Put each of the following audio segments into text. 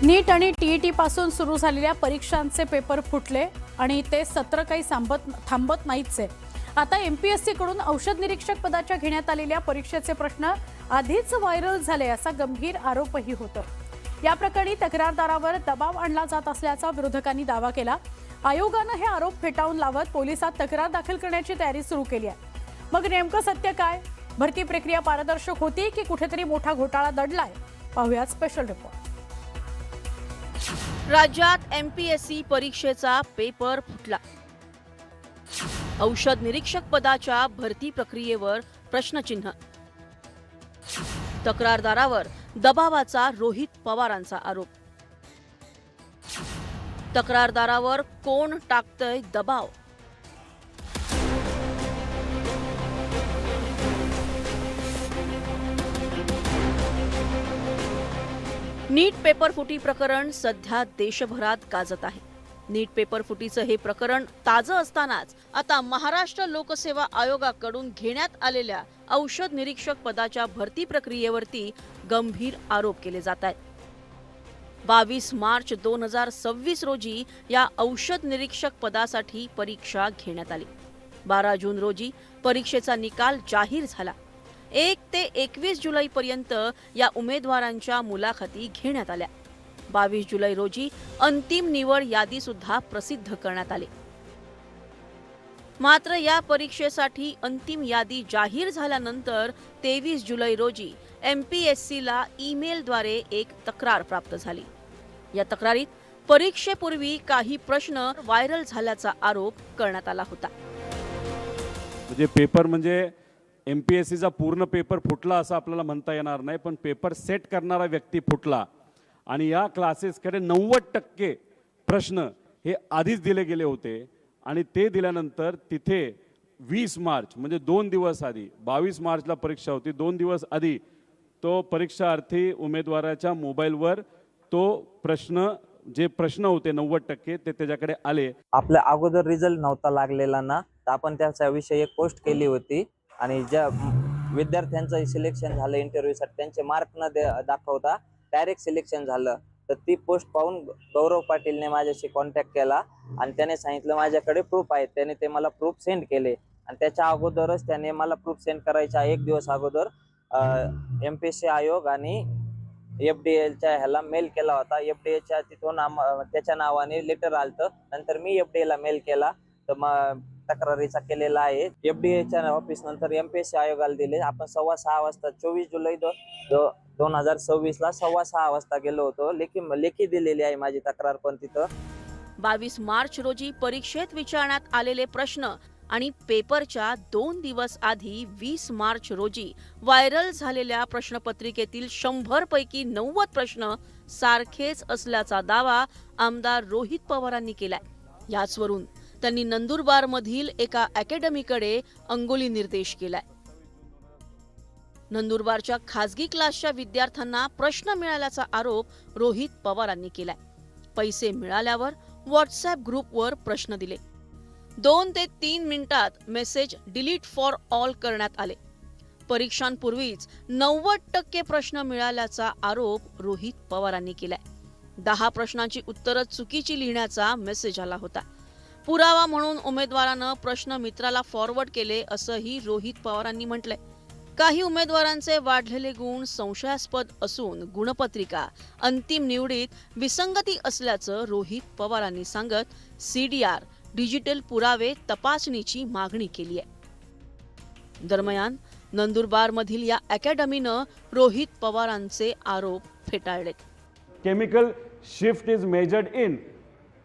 नीट आणि टीईटी पासून सुरू झालेल्या परीक्षांचे पेपर फुटले आणि ते सत्र काही थांबत नाहीच आहे। आता एमपीएससी कडून औषध निरीक्षक पदाच्या घेण्यात आलेल्या परीक्षेचे प्रश्न आधीच व्हायरल झाले असा गंभीर आरोपही होतो। या प्रकरणी तक्रारदारावर दबाव आणला जात असल्याचा विरोधकांनी दावा केला। आयोगाने हे आरोप फेटाळून लावत पोलिसात तक्रार दाखल करण्याची तयारी सुरू केली आहे। मग नेमकं सत्य काय? भरती प्रक्रिया पारदर्शक होती की कुठेतरी मोठा घोटाळा दडलाय? पाहूया स्पेशल रिपोर्ट। राज्यात एमपीएससी परीक्षेचा पेपर फुटला। औषध निरीक्षक पदाच्या भरती प्रक्रियेवर प्रश्नचिन्ह। तक्रारदारावर दबावाचा रोहित पवारांचा आरोप। तक्रारदारावर कोण टाकतंय दबाव? नीट पेपर फुटी प्रकरण सध्या देशभरात गाजत आहे। नीट पेपर फुटीचं हे प्रकरण ताजं असतानाच आता महाराष्ट्र लोकसेवा आयोगाकडून घेण्यात आलेल्या औषध निरीक्षक पदाच्या भरती प्रक्रियेवरती गंभीर आरोप केले जात आहेत। 22 मार्च 2026 रोजी या औषध निरीक्षक पदासाठी परीक्षा घेण्यात आली। 12 जून रोजी परीक्षेचा निकाल जाहीर झाला। 1 ते 21 जुलैपर्यंत या उमेदवारांच्या मुलाखती घेण्यात आल्या। 22 जुलै रोजी अंतिम निवड यादी सुद्धा प्रसिद्ध करण्यात आली। मात्र या परीक्षेसाठी अंतिम यादी जाहीर झाल्यानंतर 23 जुलै रोजी एमपीएससीला ईमेलद्वारे एक तक्रार प्राप्त झाली। या तक्रारीत परीक्षेपूर्वी काही प्रश्न व्हायरल झाल्याचा आरोप करण्यात आला होता। म्हणजे पेपर म्हणजे एमपीएससीचा पूर्ण पेपर फुटला असं आपल्याला म्हणता येणार नाही, पण पेपर सेट करणारा व्यक्ती फुटला आणि या क्लासेसकडे 90% प्रश्न हे आधीच दिले गेले होते आणि ते दिल्यानंतर तिथे 20 मार्च म्हणजे 2 दिवस आधी 22 मार्चला परीक्षा होती। 2 दिवस आधी तो परीक्षार्थी उमेदवाराच्या मोबाईलवर तो जे प्रश्न होते 90% ते त्याच्याकडे आले। आपल्या अगोदर रिझल्ट नव्हता लागलेला ना, तर आपण त्याच्याविषयी एक पोस्ट केली होती आणि ज्या विद्यार्थ्यांचं सिलेक्शन झालं इंटरव्ह्यूसाठी त्यांचे मार्क न दाखवता डायरेक्ट सिलेक्शन झालं, तर ती पोस्ट पाहून गौरव पाटीलने माझ्याशी कॉन्टॅक्ट केला आणि त्याने सांगितलं माझ्याकडे प्रूफ आहेत। त्याने ते मला प्रूफ सेंड केले आणि त्याच्या अगोदरच त्याने मला प्रूफ सेंड करायच्या 1 दिवस अगोदर एमपीएससी आयोग आणि एफडीएच्या ह्याला मेल केला होता। एफडीएच्या तिथून त्याच्या नावाने लेटर आलतं। नंतर मी एफडीएला मेल केला तर मग तक्रारीचा केलेला आहे। एफडीएच्या ऑफिस नंतर एमपीएससी आयोगाला दिले। आपण 6:15 वाजता 24 जुलै 2026 ला 6:15 वाजता गेलो होतो। लेखी दिलेली आहे माझी तक्रार पण तिथं। 22 मार्च रोजी परीक्षेत विचारण्यात आलेले प्रश्न आणि पेपरच्या 2 दिवस आधी 20 मार्च रोजी व्हायरल झालेल्या प्रश्नपत्रिकेतील 100 पैकी 90 प्रश्न सारखेच असल्याचा दावा आमदार रोहित पवारांनी केलाय। याचवरून त्यांनी नंदुरबार मधील एका अकॅडमीकडे अंगुली निर्देश केलाय। नंदुरबारच्या खासगी क्लासच्या विद्यार्थ्यांना प्रश्न मिळाल्याचा आरोप रोहित पवारांनी केलाय। पैसे मिळाल्यावर व्हॉट्सअप ग्रुपवर प्रश्न दिले। 2 ते 3 मिनिटात मेसेज डिलीट फॉर ऑल करण्यात आले। परीक्षांपूर्वीच 90% प्रश्न मिळाल्याचा आरोप रोहित पवारांनी केलाय। 10 प्रश्नांची उत्तरं चुकीची लिहिण्याचा मेसेज आला होता। पुरावा म्हणून उमेदवारानं प्रश्न मित्राला फॉरवर्ड केले असंही रोहित पवारांनी म्हटलंय। काही उमेदवारांचे वाढलेले गुण संशयास्पद असून गुणपत्रिका अंतिम निवडीत विसंगती असल्याचं रोहित पवारांनी सांगत सीडीआर डिजिटल पुरावे तपासणीची मागणी केली आहे। दरम्यान नंदुरबार मधील या अकॅडमीनं रोहित पवारांचे आरोप फेटाळलेत। Chemical shift is measured in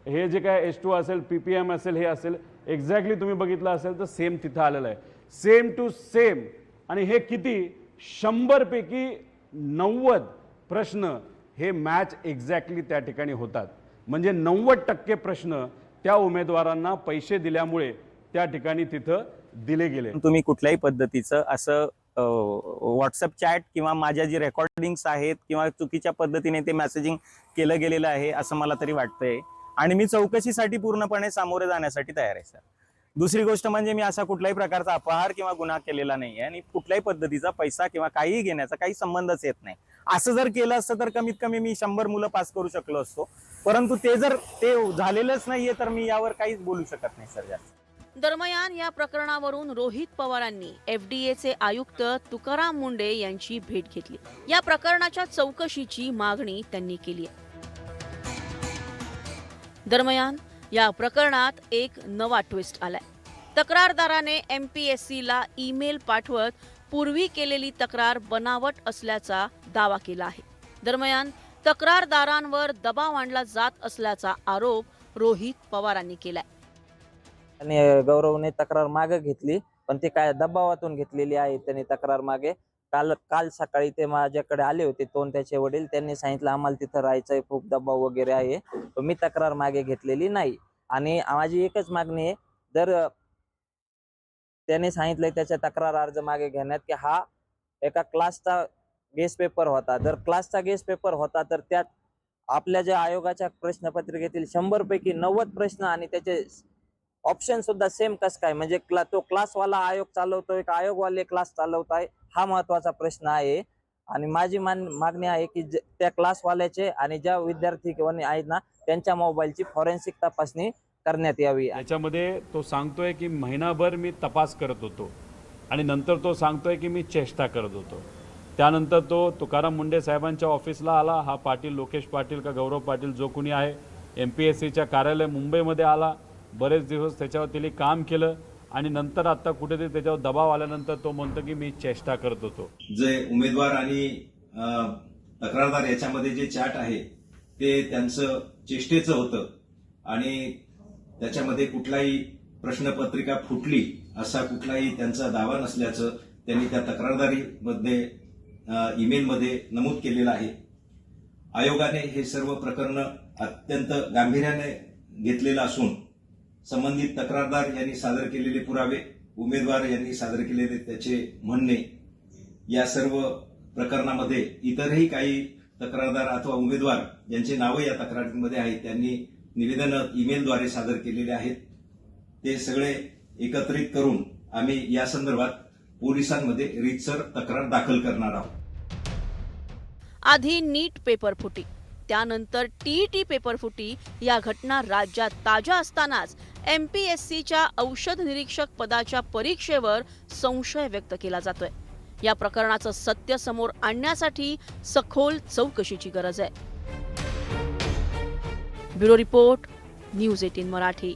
हे जे काय H2 असेल PPM असेल हे असेल एक्झॅक्टली तुम्ही बघितलं असेल तर सेम तिथं आलेलं आहे, सेम टू सेम। आणि हे किती 100 पैकी 90 प्रश्न हे मॅच एक्झॅक्टली त्या ठिकाणी होतात। म्हणजे 90% प्रश्न त्या उमेदवारांना पैसे दिल्यामुळे त्या ठिकाणी तिथं दिले गेले। तुम्ही कुठल्याही पद्धतीचं असं व्हॉट्सअप चॅट किंवा माझ्या जी रेकॉर्डिंग्स आहेत किंवा चुकीच्या पद्धतीने ते मेसेजिंग केलं गेलेलं आहे असं मला तरी वाटतंय आणि मी चौकशीसाठी पूर्णपणे सामोरे जाण्यासाठी तयार आहे सर। दुसरी गोष्ट म्हणजे मी असा कुठल्याही प्रकारचा अपहार किंवा गुन्हा केलेला नाही आहे आणि कुठल्याही पद्धतीचा पैसा किंवा काहीही घेण्याचा काही संबंधच येत नाही। असं जर केलं असतं तर कमीत कमी मी 100 मुलं पास करू शकलो असतो, परंतु ते झालेलंच नाहीये तर मी यावर काहीच बोलू शकत नाही सर जास्त. दरम्यान या प्रकरणावरून रोहित पवारांनी एफडीएचे आयुक्त तुकाराम मुंडे यांची भेट घेतली. या प्रकरणाच्या चौकशीची मागणी त्यांनी केली आहे. दरम्यान या प्रकरणात एक नवा ट्विस्ट आलाय. तक्रारदाराने एमपीएससीला ईमेल पाठवत पूर्वी केलेली तक्रार बनावट असल्याचा दावा केला आहे. दरम्यान तक्रारदारांवर दबाव आणला जात असल्याचा आरोप रोहित पवारांनी केलाय. आणि गौरवने तक्रार मागे घेतली, पण ते काय दबावातून घेतलेली आहे त्यांनी तक्रार मागे. काल सकाळी ते माझ्याकडे आले होते, त्याचे वडील. त्यांनी सांगितलं आम्हाला तिथं राहायचंय, खूप दबाव वगैरे आहे, पण मी तक्रार मागे घेतलेली नाही. आणि माझी एकच मागणी आहे, जर त्याने सांगितलंय त्याच्या तक्रार अर्ज मागे घेण्यात की हा एका क्लासचा गेस्ट पेपर होता, जर क्लासचा गेस्ट पेपर होता तर त्यात आपल्या ज्या आयोगाच्या प्रश्नपत्रिकेतील 100 पैकी 90 प्रश्न आणि त्याचे ऑप्शन सुद्धा सेम कस काय, म्हणजे तो क्लासवाला आयोग चालवतोय का आयोगवाले क्लास चालवताय, हा महत्वाचा प्रश्न आहे. आणि माझी मागणी आहे की त्या क्लासवाल्याचे आणि ज्या विद्यार्थी किंवा आहेत ना त्यांच्या मोबाईलची फॉरेन्सिक तपासणी करण्यात यावी. याच्यामध्ये तो सांगतोय की महिनाभर मी तपास करत होतो आणि नंतर तो सांगतोय की मी चेष्टा करत होतो. त्यानंतर तो तुकाराम मुंडे साहेबांच्या ऑफिसला आला. हा पाटील, लोकेश पाटील का गौरव पाटील जो कोणी आहे, MPSCच्या कार्यालय मुंबईमध्ये आला. बरेच दिवस त्याच्यावर त्यांनी काम केलं आणि नंतर आता कुठेतरी त्याच्यावर दबाव आल्यानंतर तो म्हणतो की मी चेष्टा करत होतो. जे उमेदवार आणि तक्रारदार याच्यामध्ये जे चॅट आहे ते त्यांचं चेष्टेचं होतं आणि त्याच्यामध्ये कुठलाही प्रश्नपत्रिका फुटली असा कुठलाही त्यांचा दावा नसल्याचं त्यांनी त्या तक्रारदारीमध्ये ईमेलमध्ये नमूद केलेलं आहे. आयोगाने हे सर्व प्रकरण अत्यंत गांभीर्याने घेतलेलं असून संबंधित तक्रारदार यांनी सादर केलेले पुरावे, उमेदवार यांनी सादर केलेले त्याचे म्हणणे, या सर्व प्रकरणामध्ये इतरही काही तक्रारदार अथवा उमेदवार ज्यांचे नावं या तक्रारीमध्ये आहेत त्यांनी निवेदनं ईमेलद्वारे सादर केलेले आहेत. ते सगळे एकत्रित करून आम्ही या संदर्भात पोलिसांमध्ये रीतसर तक्रार दाखल करणार आहोत. आधी नीट पेपर फुटी, त्यानंतर टीईटी पेपर फुटी या घटना राज्यात ताज्या असतानाच एमपीएससीच्या औषध निरीक्षक पदाच्या परीक्षेवर संशय व्यक्त केला जातोय. या प्रकरणाचं सत्य समोर आणण्यासाठी सखोल चौकशीची गरज आहे. Bureau report, news 18 Marathi.